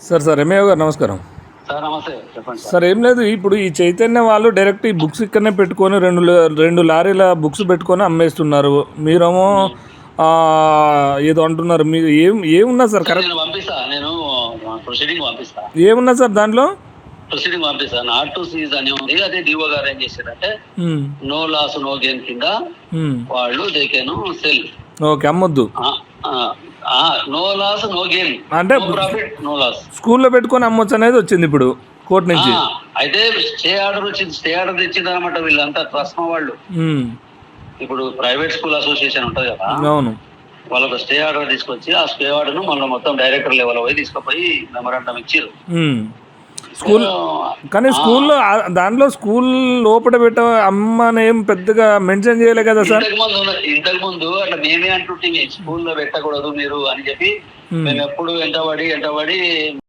Sir MAO గారు నమస్కారం. Sir నమస్తే, చెప్పండి సార్. సార్ ఏం లేదు, ఇప్పుడు ఈ చైతన్య వాళ్ళు డైరెక్ట్ ఈ బుక్స్ ఇక్కడనే పెట్టుకొని రెండు లారీల బుక్స్ పెట్టుకొని అమ్మేస్తున్నారు. మీరేమో ఏదో అంటున్నారు. మీరు ఏమున్నా సార్ కరెక్ట్? నేను పంపిస్తా, నేను ప్రొసీడింగ్ పంపిస్తా. ఏమున్నా సార్ దాంట్లో? ప్రొసీడింగ్ పంపిస్తా. నాట్ టు సీజ్ అని ఉంది. అదే డిఓ గారు ఏం చేశారంటే నో లాస్ నో గెయిన్ కింద వాళ్ళు దే కెన్ సెల్. ఓకే, అమ్మొద్దు. నో లాస్ నో గెయిన్ అంటే ప్రాఫిట్ నో లాస్. స్కూల్లో పెట్టుకొని అమ్మొచ్చు అనేది వచ్చింది ఇప్పుడు కోర్టు నుంచి. అయితే స్టే ఆర్డర్ వచ్చింది. స్టే ఆర్డర్ తెచ్చింది అనమాట. వీళ్ళంతా ట్రస్ట్ వాళ్ళు. ఇప్పుడు ప్రైవేట్ స్కూల్ అసోసియేషన్ ఉంటది కదా, అవును, వాళ్ళకు స్టే ఆర్డర్ తీసుకొచ్చి ఆ స్టే ఆర్డర్ ను మళ్ళీ మొత్తం డైరెక్టర్ లెవెల్ పోయి తీసుకుపోయి మెమరాండం ఇచ్చారు స్కూల్. కానీ స్కూల్లో దాంట్లో స్కూల్ లోపల పెట్ట అమ్మని ఏం పెద్దగా మెన్షన్ చేయలే కదా సార్. ఇంతకు ముందు అట్లా మేమే అంటుంటే స్కూల్లో పెట్టకూడదు మీరు అని చెప్పి మేము ఎప్పుడు వెంటబడి